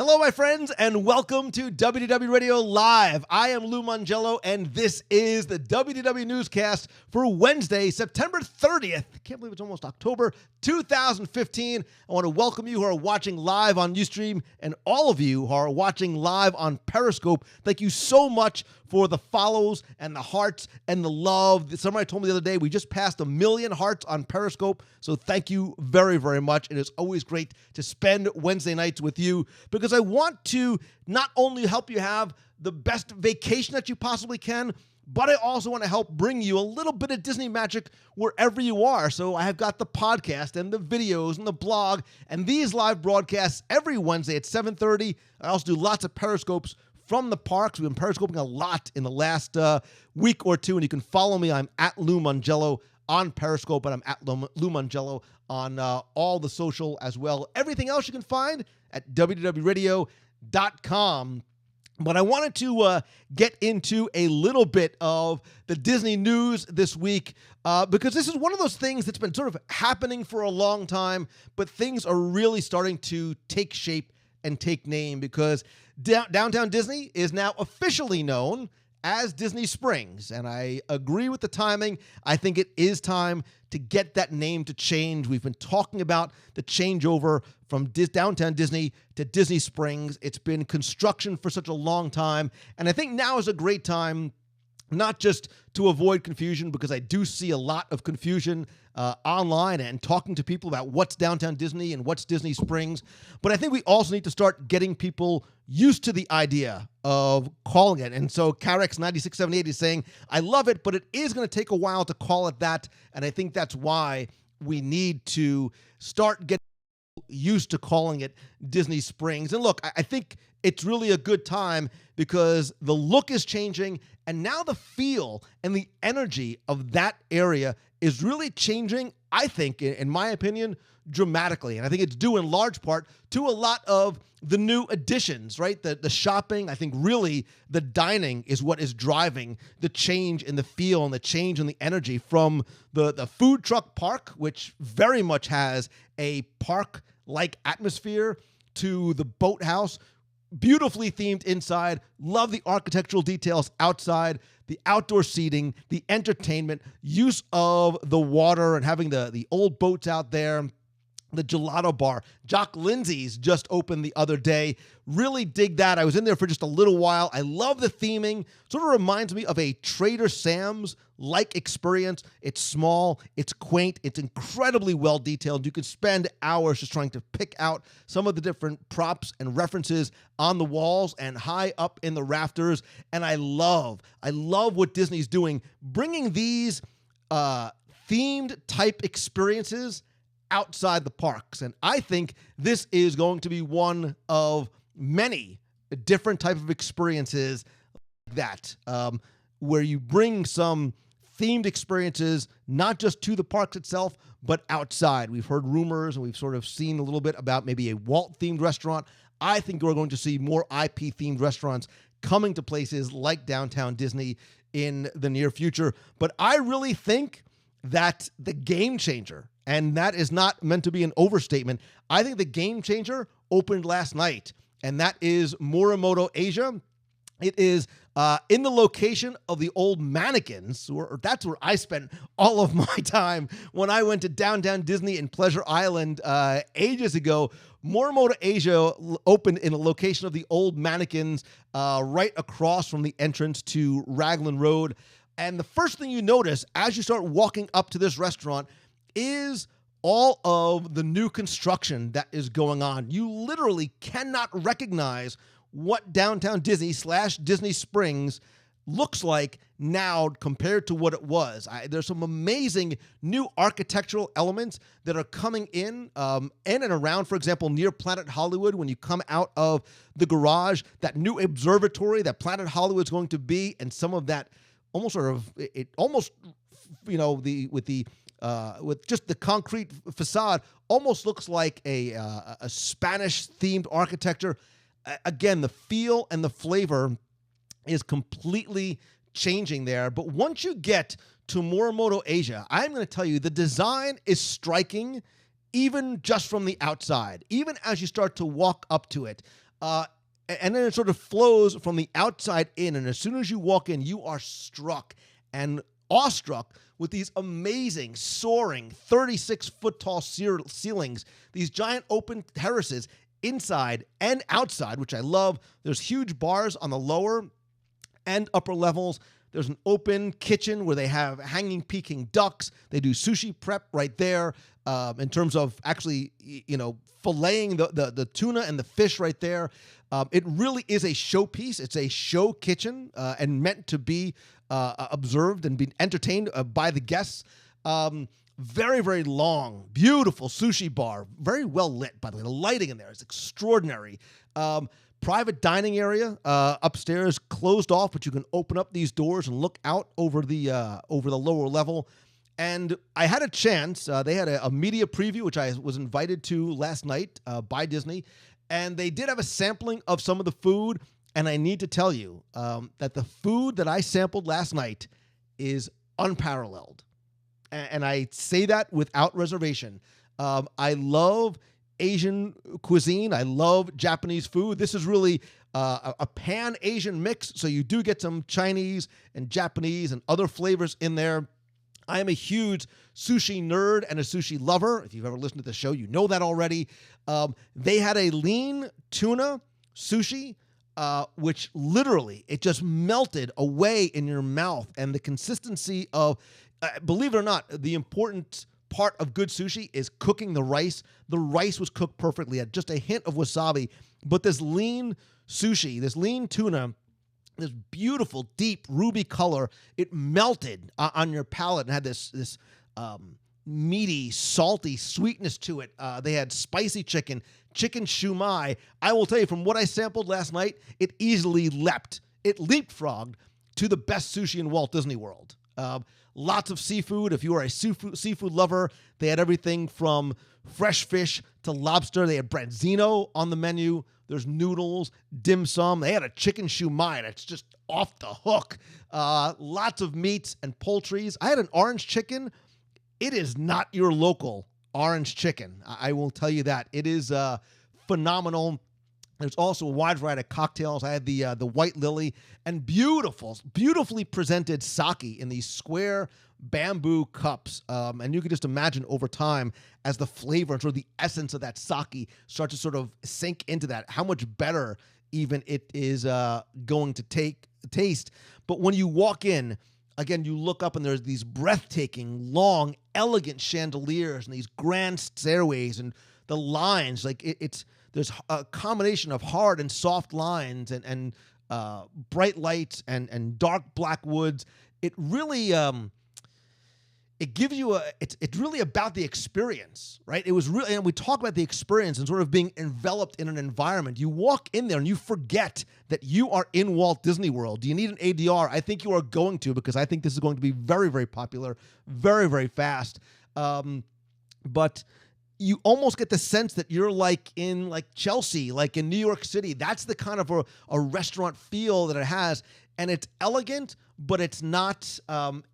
Hello, my friends, and welcome to WDW Radio Live. I am Lou Mongello, and this is the WDW newscast for Wednesday, September 30th. I can't believe it's almost October 2015. I want to welcome you who are watching live on Ustream and all of you who are watching live on Periscope. Thank you so much for the follows and the hearts and the love. Somebody told me the other day we just passed 1 million hearts on Periscope, so thank you very, very much. It is always great to spend Wednesday nights with you because I want to not only help you have the best vacation that you possibly can, but I also want to help bring you a little bit of Disney magic wherever you are. So I have got the podcast and the videos and the blog and these live broadcasts every Wednesday at 7:30. I also do lots of Periscopes from the parks. We've been Periscoping a lot in the last week or two, and you can follow me. I'm at Lou Mongello on Periscope, and I'm at Lou Mongello on all the social as well. Everything else you can find at wdwradio.com. But I wanted to get into a little bit of the Disney news this week because this is one of those things that's been sort of happening for a long time, but things are really starting to take shape and take name because Downtown Disney is now officially known as Disney Springs, and I agree with the timing. I think it is time to get that name to change. We've been talking about the changeover from Downtown Disney to Disney Springs. It's been construction for such a long time, and I think now is a great time not just to avoid confusion, because I do see a lot of confusion online and talking to people about what's Downtown Disney and what's Disney Springs, but I think we also need to start getting people used to the idea of calling it. And so Carex 9678 is saying, I love it, but it is going to take a while to call it that, and I think that's why we need to start getting used to calling it Disney Springs. And look, I think it's really a good time because the look is changing, and now the feel and the energy of that area is really changing, I think, in my opinion, dramatically. And I think it's due in large part to a lot of the new additions, right? The shopping, I think really the dining is what is driving the change in the feel and the change in the energy from the food truck park, which very much has a park-like atmosphere, to the boathouse, beautifully themed inside. Love the architectural details outside, the outdoor seating, the entertainment, use of the water and having the old boats out there. The gelato bar, Jock Lindsay's, just opened the other day. Really dig that. I was in there for just a little while. I love the theming. Sort of reminds me of a Trader Sam's-like experience. It's small, it's quaint, it's incredibly well detailed. You could spend hours just trying to pick out some of the different props and references on the walls and high up in the rafters. And I love what Disney's doing, bringing these themed type experiences outside the parks. And I think this is going to be one of many different type of experiences like that, where you bring some themed experiences, not just to the parks itself, but outside. We've heard rumors and we've sort of seen a little bit about maybe a Walt-themed restaurant. I think we're going to see more IP-themed restaurants coming to places like Downtown Disney in the near future. But I really think that the game changer, and that is not meant to be an overstatement, I think the game changer opened last night, and that is Morimoto Asia. It is in the location of the old mannequins, or that's where I spent all of my time when I went to Downtown Disney and Pleasure Island ages ago. Morimoto Asia opened in a location of the old mannequins right across from the entrance to Raglan Road. And the first thing you notice as you start walking up to this restaurant is all of the new construction that is going on. You literally cannot recognize what Downtown Disney / Disney Springs looks like now compared to what it was. There's some amazing new architectural elements that are coming in and around, for example, near Planet Hollywood. When you come out of the garage, that new observatory that Planet Hollywood's going to be, and some of that almost sort of, it almost, you know, with just the concrete facade, almost looks like a Spanish-themed architecture. Again, the feel and the flavor is completely changing there. But once you get to Morimoto Asia, I'm going to tell you the design is striking even just from the outside. Even as you start to walk up to it, Uh, and then it sort of flows from the outside in. And as soon as you walk in, you are struck and awestruck with these amazing, soaring, 36-foot tall ceilings, these giant open terraces inside and outside, which I love. There's huge bars on the lower and upper levels. There's an open kitchen where they have hanging Peking ducks. They do sushi prep right there in terms of actually, filleting the tuna and the fish right there. It really is a showpiece. It's a show kitchen and meant to be observed and be entertained by the guests. Very, very long, beautiful sushi bar. Very well lit, by the way. The lighting in there is extraordinary. Private dining area upstairs, closed off, but you can open up these doors and look out over the lower level. And I had a chance. They had a media preview, which I was invited to last night by Disney. And they did have a sampling of some of the food. And I need to tell you that the food that I sampled last night is unparalleled. And I say that without reservation. I love Asian cuisine. I love Japanese food. This is really a pan-Asian mix. So you do get some Chinese and Japanese and other flavors in there. I am a huge sushi nerd and a sushi lover. If you've ever listened to the show, you know that already. They had a lean tuna sushi, which literally, it just melted away in your mouth. And the consistency of, believe it or not, the important part of good sushi is cooking the rice. The rice was cooked perfectly, had just a hint of wasabi. But this lean sushi, this lean tuna, this beautiful, deep ruby color, it melted on your palate and had this meaty, salty sweetness to it. They had spicy chicken shumai. I will tell you, from what I sampled last night, it easily leapfrogged to the best sushi in Walt Disney World. Lots of seafood. If you are a seafood lover, they had everything from fresh fish to lobster. They had branzino on the menu. There's noodles, dim sum. They had a chicken shumai that's just off the hook. Lots of meats and poultries. I had an orange chicken. It is not your local orange chicken. I will tell you that. It is phenomenal. There's also a wide variety of cocktails. I had the White Lily and beautifully presented sake in these square bamboo cups. And you can just imagine over time, as the flavor and sort of the essence of that sake starts to sort of sink into that, how much better even it is going to taste. But when you walk in, again, you look up and there's these breathtaking, long, elegant chandeliers and these grand stairways and the lines. Like there's a combination of hard and soft lines and bright lights and dark black woods. It really it gives you it's really about the experience, right? It was really, and we talk about the experience and sort of being enveloped in an environment. You walk in there and you forget that you are in Walt Disney World. Do you need an ADR? I think you are going to, because I think this is going to be very, very popular, very, very fast. But you almost get the sense that you're like in like Chelsea, like in New York City. That's the kind of a restaurant feel that it has. And it's elegant, but it's not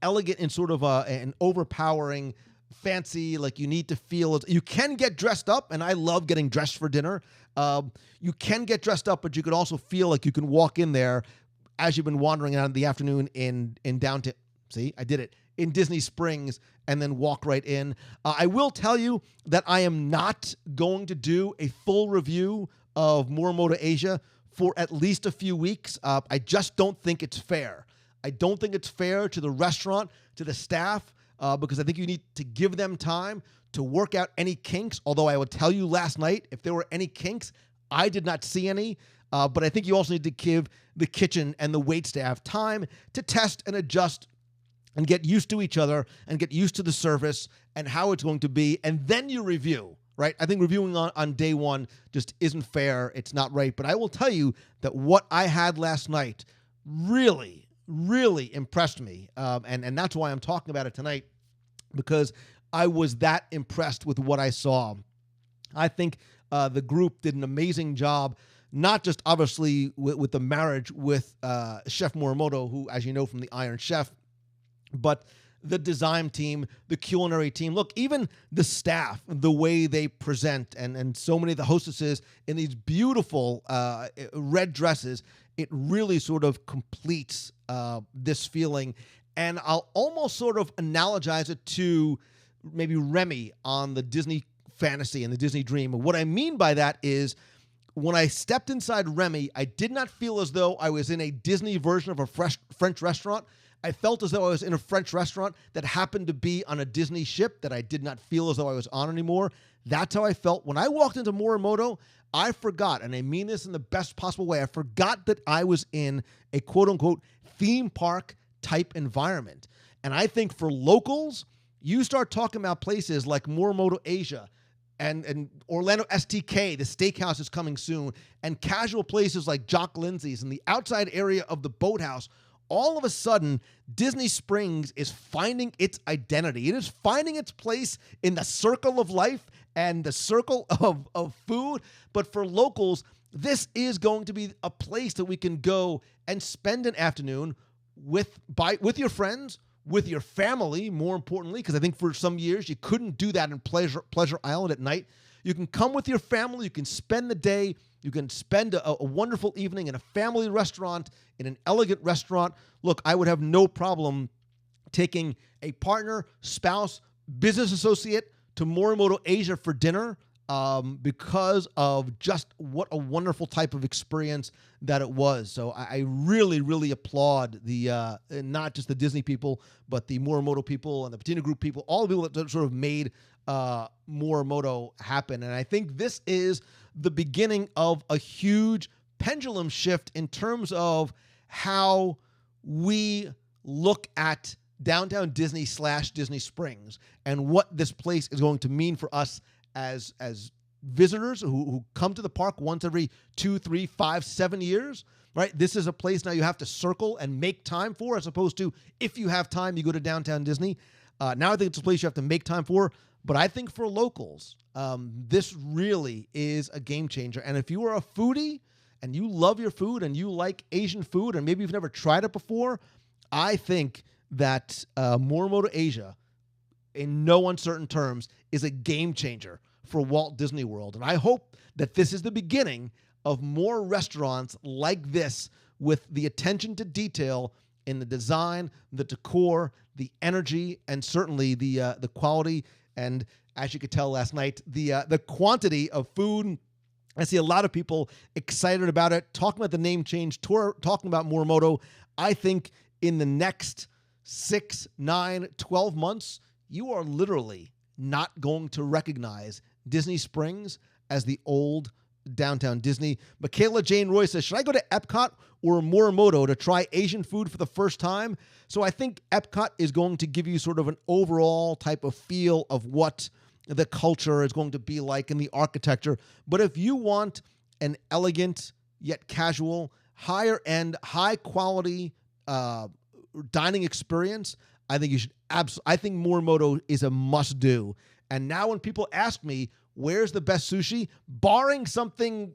elegant in sort of an overpowering, fancy, like you need to feel. You can get dressed up, and I love getting dressed for dinner. You can get dressed up, but you could also feel like you can walk in there as you've been wandering out in the afternoon in downtown. See, I did it. In Disney Springs, and then walk right in. I will tell you that I am not going to do a full review of Morimoto Asia for at least a few weeks. I just don't think it's fair. I don't think it's fair to the restaurant, to the staff, because I think you need to give them time to work out any kinks. Although I would tell you last night, if there were any kinks, I did not see any. But I think you also need to give the kitchen and the waitstaff time to test and adjust and get used to each other and get used to the service and how it's going to be. And then you review, right? I think reviewing on day one just isn't fair. It's not right. But I will tell you that what I had last night really, really impressed me. And that's why I'm talking about it tonight, because I was that impressed with what I saw. I think the group did an amazing job, not just obviously with the marriage with Chef Morimoto, who, as you know from the Iron Chef, but the design team, the culinary team. Look, even the staff, the way they present, and so many of the hostesses in these beautiful red dresses, it really sort of completes this feeling. And I'll almost sort of analogize it to maybe Remy on the Disney fantasy and the Disney dream. And what I mean by that is when I stepped inside Remy, I did not feel as though I was in a Disney version of a French restaurant. I felt as though I was in a French restaurant that happened to be on a Disney ship that I did not feel as though I was on anymore. That's how I felt. When I walked into Morimoto, I forgot, and I mean this in the best possible way, I forgot that I was in a quote-unquote theme park type environment. And I think for locals, you start talking about places like Morimoto Asia and Orlando STK, the steakhouse is coming soon, and casual places like Jock Lindsay's and the outside area of the boathouse. All of a sudden, Disney Springs is finding its identity. It is finding its place in the circle of life and the circle of food. But for locals, this is going to be a place that we can go and spend an afternoon with your friends, with your family, more importantly, because I think for some years you couldn't do that in Pleasure Island at night. You can come with your family. You can spend the day. You can spend a wonderful evening in a family restaurant, in an elegant restaurant. Look, I would have no problem taking a partner, spouse, business associate to Morimoto Asia for dinner because of just what a wonderful type of experience that it was. So I really, really applaud the not just the Disney people, but the Morimoto people and the Patina Group people, all the people that sort of made Morimoto happen. And I think this is the beginning of a huge pendulum shift in terms of how we look at downtown Disney / Disney Springs and what this place is going to mean for us as visitors who come to the park once every 2, 3, 5, 7 years, right? This is a place now you have to circle and make time for, as opposed to if you have time, you go to downtown Disney. Now I think it's a place you have to make time for. But I think for locals, this really is a game changer. And if you are a foodie and you love your food and you like Asian food and maybe you've never tried it before, I think that Morimoto Asia, in no uncertain terms, is a game changer for Walt Disney World. And I hope that this is the beginning of more restaurants like this with the attention to detail in the design, the decor, the energy, and certainly the quality. And as you could tell last night, the quantity of food. I see a lot of people excited about it, talking about the name change, talking about Morimoto. I think in the next 6, 9, 12 months, you are literally not going to recognize Disney Springs as the old downtown Disney. Michaela Jane Roy says, should I go to Epcot or Morimoto to try Asian food for the first time? So I think Epcot is going to give you sort of an overall type of feel of what the culture is going to be like and the architecture. But if you want an elegant yet casual, higher end, high quality dining experience, I think you should I think Morimoto is a must do. And now when people ask me, where's the best sushi? Barring something,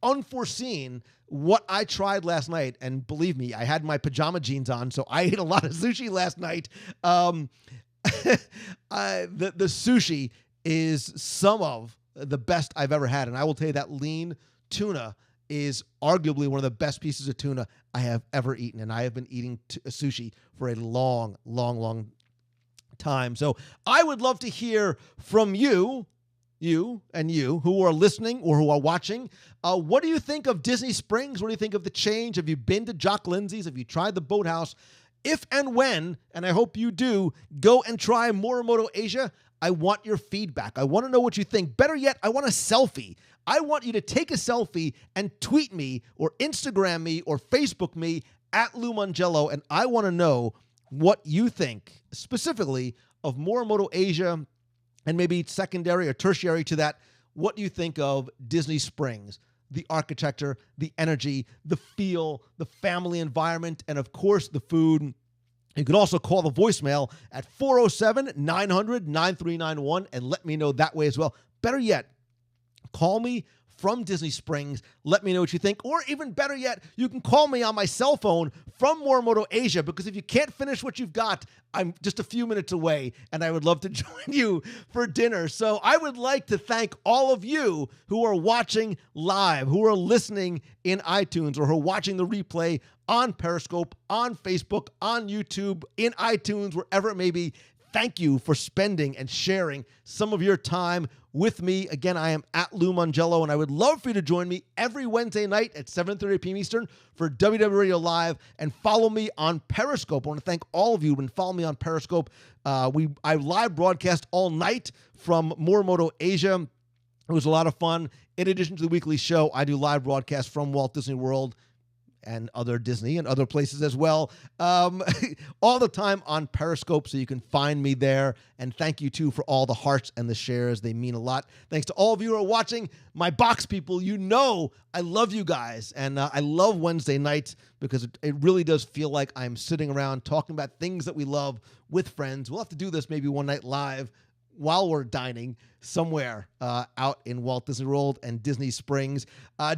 unforeseen, what I tried last night, and believe me, I had my pajama jeans on, so I ate a lot of sushi last night. The sushi is some of the best I've ever had. And I will tell you that lean tuna is arguably one of the best pieces of tuna I have ever eaten. And I have been eating sushi for a long, long, long time. So I would love to hear from you who are listening or who are watching. What do you think of Disney Springs? What do you think of the change? Have you been to Jock Lindsay's? Have you tried the boathouse? If and when, and I hope you do, go and try Morimoto Asia, I want your feedback. I want to know what you think. Better yet, I want a selfie. I want you to take a selfie and tweet me or Instagram me or Facebook me at Lou Mongello, and I want to know what you think specifically of Morimoto Asia, and maybe secondary or tertiary to that, what do you think of Disney Springs? The architecture, the energy, the feel, the family environment, and of course the food. You can also call the voicemail at 407-900-9391 and let me know that way as well. Better yet, call me from Disney Springs. Let me know what you think. Or even better yet, you can call me on my cell phone from Morimoto Asia, because if you can't finish what you've got, I'm just a few minutes away, and I would love to join you for dinner. So I would like to thank all of you who are watching live, who are listening in iTunes, or who are watching the replay on Periscope, on Facebook, on YouTube, in iTunes, wherever it may be. Thank you for spending and sharing some of your time with me. Again, I am at Lou Mongello, and I would love for you to join me every Wednesday night at 7:30 p.m. Eastern for WDW Radio Live, and follow me on Periscope. I want to thank all of you who've been following me on Periscope. I live broadcast all night from Morimoto Asia. It was a lot of fun. In addition to the weekly show, I do live broadcasts from Walt Disney World and other Disney and other places as well, all the time on Periscope, so you can find me there. And thank you, too, for all the hearts and the shares. They mean a lot. Thanks to all of you who are watching. My box people, you know I love you guys, and I love Wednesday nights, because it really does feel like I'm sitting around talking about things that we love with friends. We'll have to do this maybe one night live while we're dining somewhere out in Walt Disney World and Disney Springs.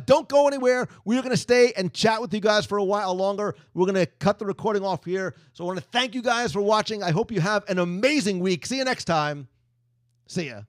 Don't go anywhere. We're going to stay and chat with you guys for a while longer. We're going to cut the recording off here. So I want to thank you guys for watching. I hope you have an amazing week. See you next time. See ya.